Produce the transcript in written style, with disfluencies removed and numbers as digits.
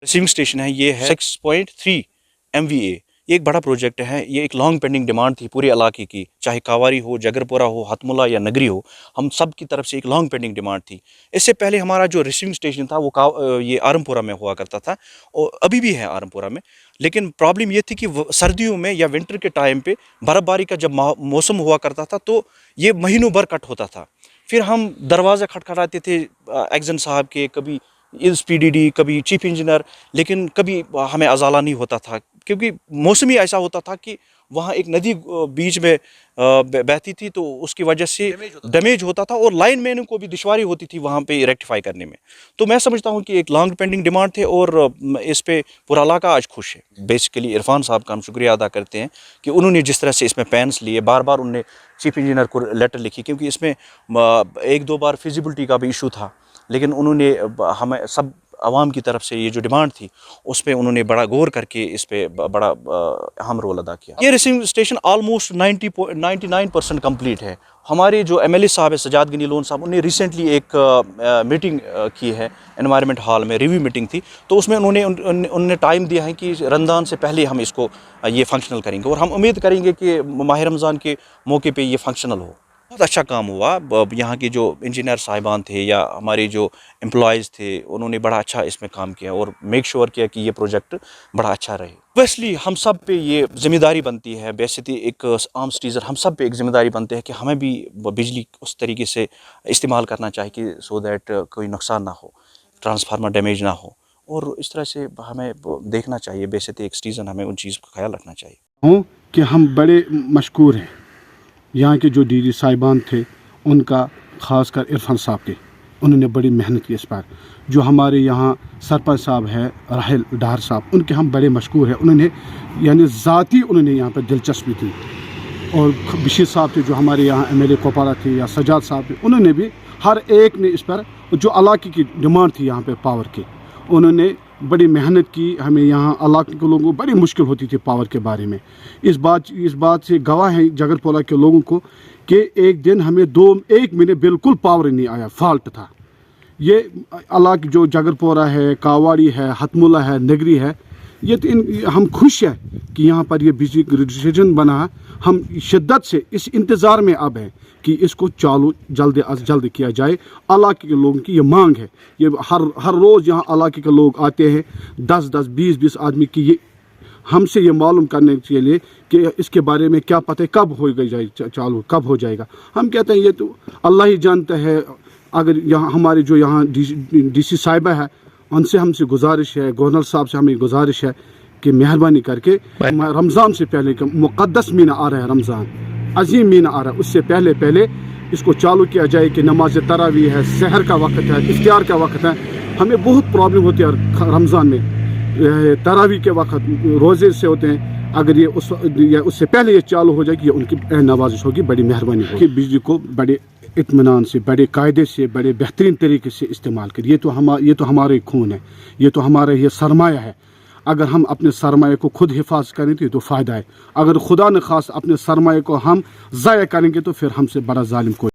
Receiving station है, ये है 6.3 MVA। ये एक बड़ा प्रोजेक्ट है, ये एक लॉन्ग पेंडिंग डिमांड थी पूरे इलाके की, चाहे कावारी हो, जगरपुरा हो, हथमुला या नगरी हो, हम सब की तरफ से एक लॉन्ग पेंडिंग डिमांड थी। इससे पहले हमारा जो रिसीविंग स्टेशन था वो ये आरमपुरा में हुआ करता था, और अभी भी है आरमपुरा में। लेकिन प्रॉब्लम ये थी कि सर्दियों में या विंटर के टाइम पे बर्फ़बारी का जब मौसम हुआ करता था तो ये महीनों भर कट होता था। फिर हम दरवाज़ा खटखटाते थे एक्जन साहब के, कभी इस PDD, कभी चीफ इंजीनियर, लेकिन कभी हमें अजाला नहीं होता था, क्योंकि मौसम ही ऐसा होता था कि वहाँ एक नदी बीच में बहती थी, तो उसकी वजह से डैमेज होता था और लाइन मैनों को भी दुश्वारी होती थी वहाँ पे रेक्टिफाई करने में। तो मैं समझता हूँ कि एक लॉन्ग पेंडिंग डिमांड थे और इस पे पूरा इलाका आज खुश है। बेसिकली इरफान साहब का हम शुक्रिया अदा करते हैं कि उन्होंने जिस तरह से इसमें पेन्स लिए, बार बार उन्होंने चीफ इंजीनियर को लेटर लिखी, क्योंकि इसमें एक दो बार फिजिबिलिटी का भी इशू था, लेकिन उन्होंने हमें सब आवाम की तरफ से ये जो डिमांड थी उस पर उन्होंने बड़ा गौर करके इस पे बड़ा अहम रोल अदा किया। ये रिसीविंग स्टेशन ऑलमोस्ट 99% कंप्लीट है। हमारे जो MLA साहब है सजाद गनी लोन साहब, उन्होंने रिसेंटली एक मीटिंग की है एनवायरनमेंट हॉल में, रिव्यू मीटिंग थी, तो उसमें उन्होंने टाइम दिया है कि रमज़ान से पहले हम इसको ये फंक्शनल करेंगे, और हम उम्मीद करेंगे कि माह रमज़ान के मौके पर ये फंक्शनल हो। बहुत अच्छा काम हुआ। यहाँ के जो इंजीनियर साहिबान थे या हमारे जो एम्प्लॉयज़ थे, उन्होंने बड़ा अच्छा इसमें काम किया और मेक श्योर किया कि ये प्रोजेक्ट बड़ा अच्छा रहे। ऑब्वियसली हम सब पे ये ज़िम्मेदारी बनती है, बेसिकली एक आम सिटीज़न हम सब पे एक ज़िम्मेदारी बनती है कि हमें भी बिजली उस तरीके से इस्तेमाल करना चाहिए कि सो दैट कोई नुकसान ना हो, ट्रांसफार्मर डैमेज ना हो, और इस तरह से हमें देखना चाहिए। बेसिकली एक सिटीज़न हमें उन चीज़ का ख्याल रखना चाहिए कि हम बड़े मशकूर हैं यहाँ के जो DD साहिबान थे, उनका ख़ासकर इरफान साहब के, उन्होंने बड़ी मेहनत की इस पर। जो हमारे यहाँ सरपंच साहब है राहिल डार साहब, उनके हम बड़े मशकूर हैं। उन्होंने यानी ज़ाती उन्होंने यहाँ पर दिलचस्पी थी, और बशीर साहब थे जो हमारे यहाँ MLA कोपारा थे, या सजाद साहब थे, उन्होंने भी हर एक ने इस पर जो इलाके की डिमांड थी यहाँ पर पावर की, उन्होंने बड़ी मेहनत की। हमें यहाँ इलाके के लोगों को बड़ी मुश्किल होती थी पावर के बारे में। इस बात से गवाह है जगरपोला के लोगों को कि एक दिन हमें 1 महीने बिल्कुल पावर नहीं आया, फॉल्ट था। ये इलाके जो जगरपोरा है, कावाड़ी है, हथमुला है, नगरी है, ये हम खुश हैं कि यहाँ पर ये बिजली डिसीजन बना। हम शिद्दत से इस इंतज़ार में अब हैं कि इसको चालू जल्द अज जल्द किया जाए। इलाके के लोगों की ये मांग है। ये हर रोज़ यहाँ इलाके के लोग आते हैं, 10-10, 20-20 आदमी की, ये हमसे ये मालूम करने के लिए कि इसके बारे में क्या पता है, कब हो जाए चालू, कब हो जाएगा। हम कहते हैं ये तो अल्लाह ही जानता है। अगर यहाँ हमारे जो यहाँ DC साहिबा है, उनसे हमसे गुजारिश है, गवर्नर साहब से हमें गुजारिश है कि मेहरबानी करके रमज़ान से पहले, मुक़द्दस महीना आ रहा है, रमज़ान अजीम महीना आ रहा है, उससे पहले इसको चालू किया जाए कि नमाज तरावी है, सहर का वक्त है, इफ्तियार का वक्त है। हमें बहुत प्रॉब्लम होती है रमज़ान में, तरावी के वक्त रोज़े से होते हैं। अगर ये उससे पहले ये चालू हो जाएगी, ये उनकी नवाजिश होगी, बड़ी मेहरबानी होगी। बिजली को बड़े इत्मीनान से, बड़े कायदे से, बड़े बेहतरीन तरीके से इस्तेमाल करें। ये तो हमारे खून है, ये तो हमारा ये सरमाया है। अगर हम अपने सरमाए को खुद हिफाजत करें तो फ़ायदा है। अगर खुदा न खास अपने सरमाए को हम ज़ाया करेंगे तो फिर हमसे बड़ा जालिम कोई